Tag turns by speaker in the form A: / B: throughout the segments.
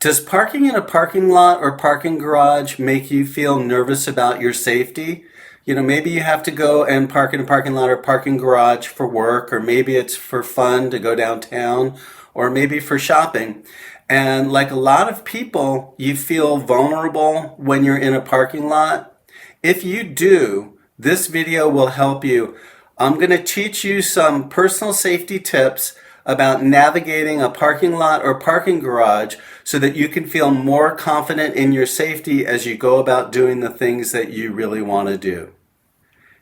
A: Does parking in a parking lot or parking garage make you feel nervous about your safety? Maybe you have to go and park in a parking lot or parking garage for work, or maybe it's for fun to go downtown, or maybe for shopping. And like a lot of people, you feel vulnerable when you're in a parking lot. If you do, this video will help you. I'm going to teach you some personal safety tips about navigating a parking lot or parking garage so that you can feel more confident in your safety as you go about doing the things that you really want to do.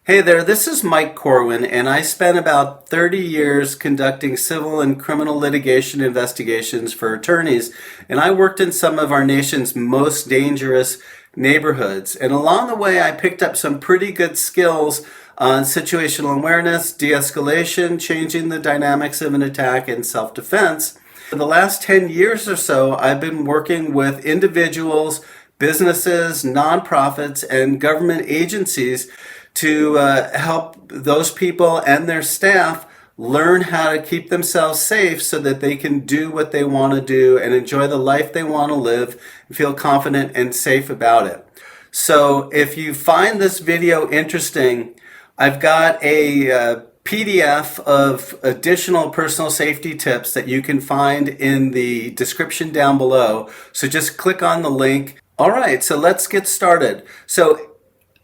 A: Hey there, this is Mike Corwin, and I spent about 30 years conducting civil and criminal litigation investigations for attorneys, and I worked in some of our nation's most dangerous neighborhoods. And along the way, I picked up some pretty good skills on situational awareness, de-escalation, changing the dynamics of an attack, and self-defense. For the last 10 years or so, I've been working with individuals, businesses, nonprofits, and government agencies to help those people and their staff learn how to keep themselves safe so that they can do what they want to do and enjoy the life they want to live and feel confident and safe about it. So if you find this video interesting, I've got a PDF of additional personal safety tips that you can find in the description down below. So just click on the link. All right, so let's get started. So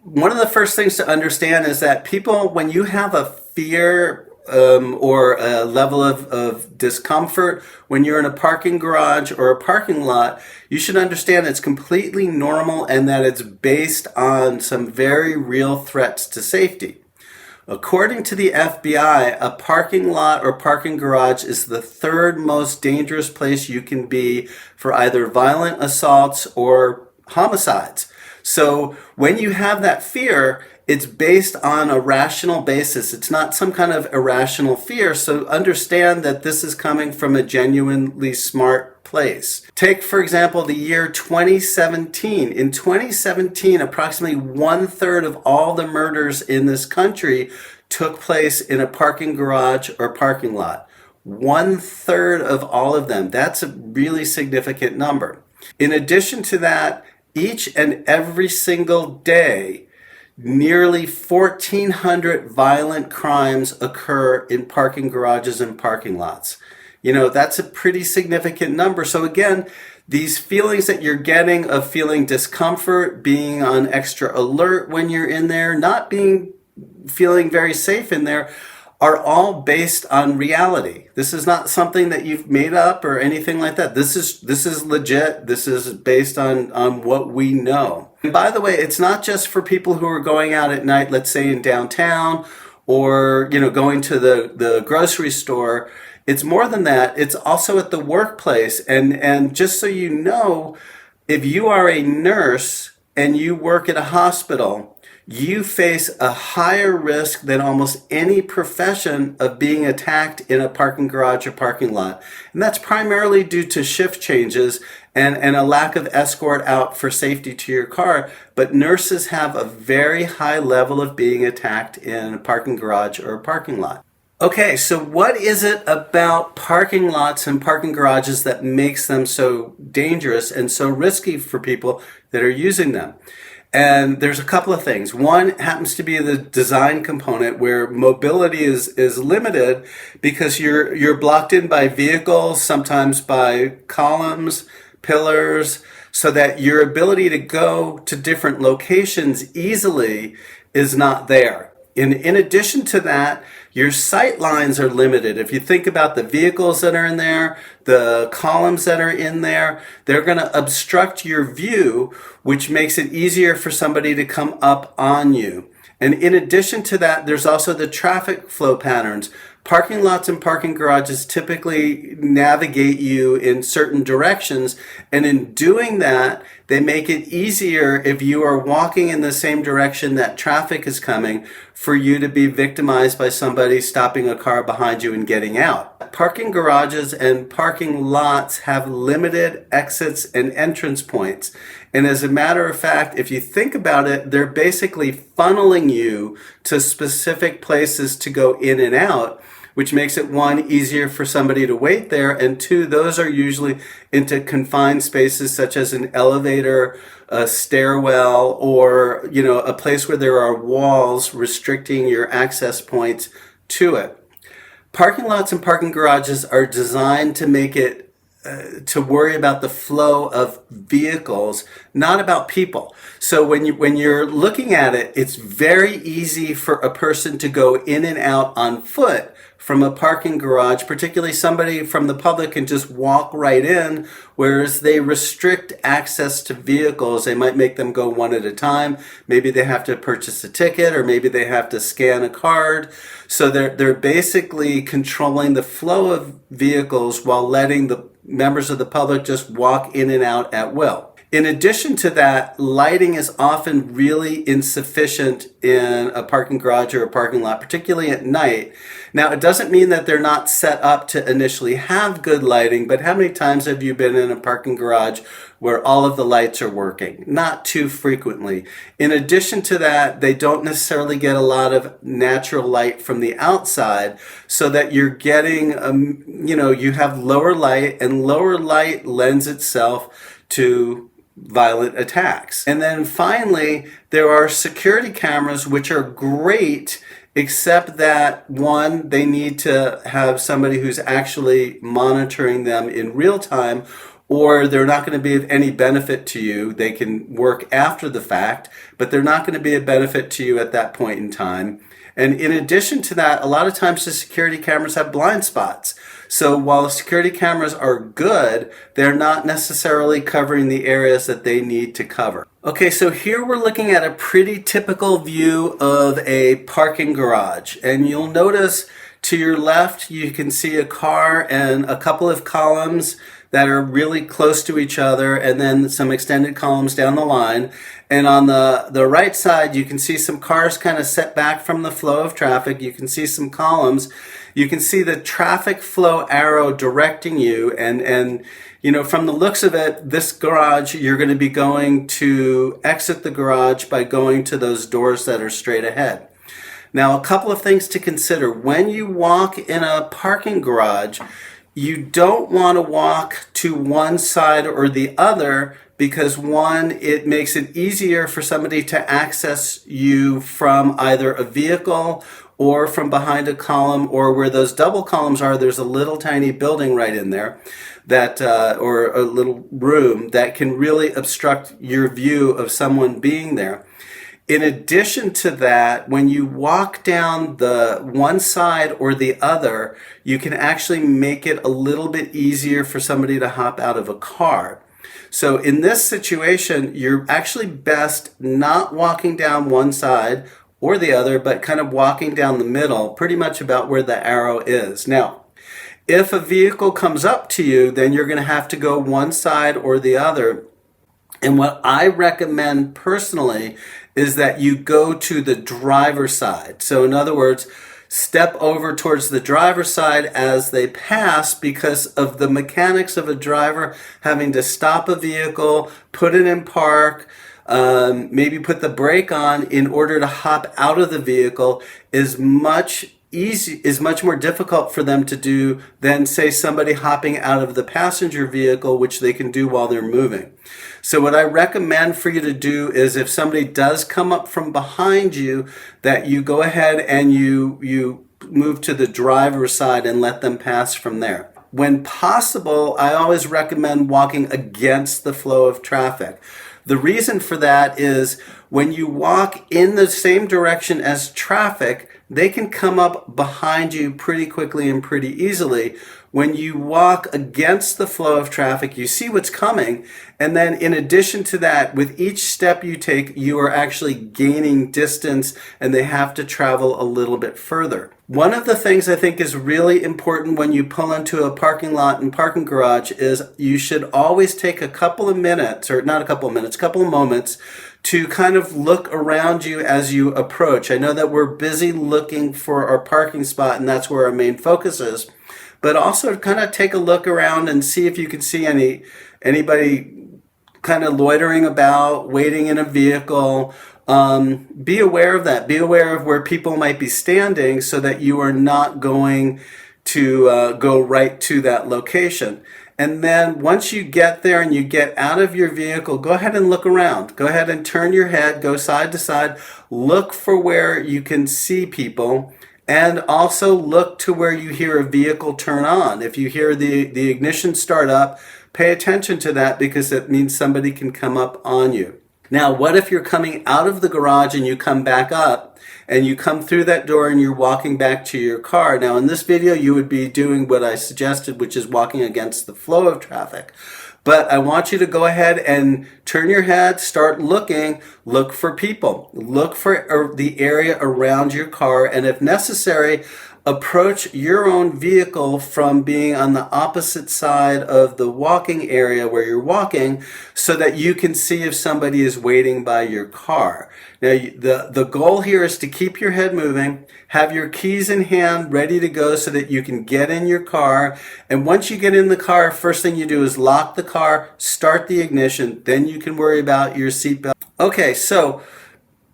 A: one of the first things to understand is that people, when you have a fear or a level of discomfort when you're in a parking garage or a parking lot, you should understand it's completely normal and that it's based on some very real threats to safety. According to the FBI, a parking lot or parking garage is the third most dangerous place you can be for either violent assaults or homicides. So when you have that fear, it's based on a rational basis. It's not some kind of irrational fear. So understand that this is coming from a genuinely smart place. Take, for example, the year 2017. In 2017, approximately 1/3 of all the murders in this country took place in a parking garage or parking lot. 1/3 of all of them. That's a really significant number. In addition to that, each and every single day, nearly 1,400 violent crimes occur in parking garages and parking lots. That's a pretty significant number. So again, these feelings that you're getting of feeling discomfort, being on extra alert when you're in there, not feeling very safe in there, are all based on reality. This is not something that you've made up or anything like that. This is legit. This is based on what we know. And by the way, it's not just for people who are going out at night, let's say in downtown, or going to the grocery store. It's more than that. It's also at the workplace. And just so you know, if you are a nurse and you work at a hospital, you face a higher risk than almost any profession of being attacked in a parking garage or parking lot. And that's primarily due to shift changes and a lack of escort out for safety to your car. But nurses have a very high level of being attacked in a parking garage or a parking lot. Okay, so what is it about parking lots and parking garages that makes them so dangerous and so risky for people that are using them? And there's a couple of things. One happens to be the design component where mobility is limited because you're blocked in by vehicles, sometimes by columns, pillars, so that your ability to go to different locations easily is not there. In addition to that, your sight lines are limited. If you think about the vehicles that are in there, the columns that are in there, they're going to obstruct your view, which makes it easier for somebody to come up on you. And in addition to that, there's also the traffic flow patterns. Parking lots and parking garages typically navigate you in certain directions, and in doing that, they make it easier if you are walking in the same direction that traffic is coming for you to be victimized by somebody stopping a car behind you and getting out. Parking garages and parking lots have limited exits and entrance points. And as a matter of fact, if you think about it, they're basically funneling you to specific places to go in and out, which makes it, one, easier for somebody to wait there, and two, those are usually into confined spaces such as an elevator, a stairwell, or a place where there are walls restricting your access points to it. Parking lots and parking garages are designed to make it to worry about the flow of vehicles, not about people. So when you're looking at it, it's very easy for a person to go in and out on foot from a parking garage, particularly somebody from the public can just walk right in, whereas they restrict access to vehicles. They might make them go one at a time. Maybe they have to purchase a ticket, or maybe they have to scan a card. So they're basically controlling the flow of vehicles while letting the members of the public just walk in and out at will. In addition to that, lighting is often really insufficient in a parking garage or a parking lot, particularly at night. Now, it doesn't mean that they're not set up to initially have good lighting, but how many times have you been in a parking garage where all of the lights are working? Not too frequently. In addition to that, they don't necessarily get a lot of natural light from the outside, so that you're getting, you have lower light, and lower light lends itself to violent attacks. And then finally, there are security cameras, which are great, except that, one, they need to have somebody who's actually monitoring them in real time, or they're not going to be of any benefit to you. They can work after the fact, but they're not going to be a benefit to you at that point in time. And in addition to that, a lot of times the security cameras have blind spots. So while security cameras are good, they're not necessarily covering the areas that they need to cover. Okay, so here we're looking at a pretty typical view of a parking garage. And you'll notice to your left, you can see a car and a couple of columns that are really close to each other, and then some extended columns down the line. And on the right side, you can see some cars kind of set back from the flow of traffic. You can see some columns. You can see the traffic flow arrow directing you. And from the looks of it, this garage, you're going to be going to exit the garage by going to those doors that are straight ahead. Now, a couple of things to consider. When you walk in a parking garage, you don't want to walk to one side or the other, because one, it makes it easier for somebody to access you from either a vehicle or from behind a column, or where those double columns are, there's a little tiny building right in there that, or a little room that can really obstruct your view of someone being there. In addition to that, when you walk down the one side or the other, you can actually make it a little bit easier for somebody to hop out of a car. So in this situation, you're actually best not walking down one side or the other, but kind of walking down the middle, pretty much about where the arrow is. Now, if a vehicle comes up to you, then you're going to have to go one side or the other. And what I recommend personally is that you go to the driver's side. So in other words, step over towards the driver's side as they pass, because of the mechanics of a driver having to stop a vehicle, put it in park, maybe put the brake on in order to hop out of the vehicle is much more difficult for them to do than, say, somebody hopping out of the passenger vehicle, which they can do while they're moving. So what I recommend for you to do is, if somebody does come up from behind you, that you go ahead and you move to the driver's side and let them pass from there. When possible, I always recommend walking against the flow of traffic. The reason for that is, when you walk in the same direction as traffic, they can come up behind you pretty quickly and pretty easily. When you walk against the flow of traffic, you see what's coming. And then in addition to that, with each step you take, you are actually gaining distance, and they have to travel a little bit further. One of the things I think is really important when you pull into a parking lot and parking garage is you should always take a couple of minutes, or not a couple of minutes, a couple of moments, to kind of look around you as you approach. I know that we're busy looking for our parking spot, and that's where our main focus is. But also kind of take a look around and see if you can see anybody kind of loitering about, waiting in a vehicle, be aware of that. Be aware of where people might be standing so that you are not going to go right to that location. And then once you get there and you get out of your vehicle, go ahead and look around. Go ahead and turn your head, go side to side, look for where you can see people, and also look to where you hear a vehicle turn on. If you hear the ignition start up, pay attention to that because it means somebody can come up on you. Now, what if you're coming out of the garage and you come back up and you come through that door and you're walking back to your car? Now, in this video, you would be doing what I suggested, which is walking against the flow of traffic. But I want you to go ahead and turn your head, start looking, look for people, look for the area around your car, and if necessary, approach your own vehicle from being on the opposite side of the walking area where you're walking so that you can see if somebody is waiting by your car. Now, the goal here is to keep your head moving, have your keys in hand ready to go so that you can get in your car. And once you get in the car, first thing you do is lock the car, start the ignition, then you can worry about your seatbelt. Okay, so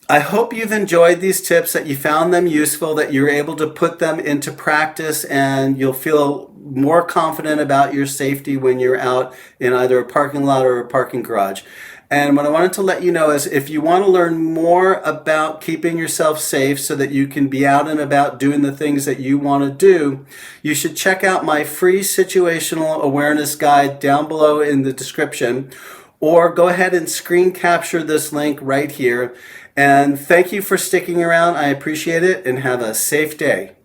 A: I hope you've enjoyed these tips, that you found them useful, that you're able to put them into practice, and you'll feel more confident about your safety when you're out in either a parking lot or a parking garage. And what I wanted to let you know is if you want to learn more about keeping yourself safe so that you can be out and about doing the things that you want to do, you should check out my free situational awareness guide down below in the description, or go ahead and screen capture this link right here. And thank you for sticking around. I appreciate it, and have a safe day.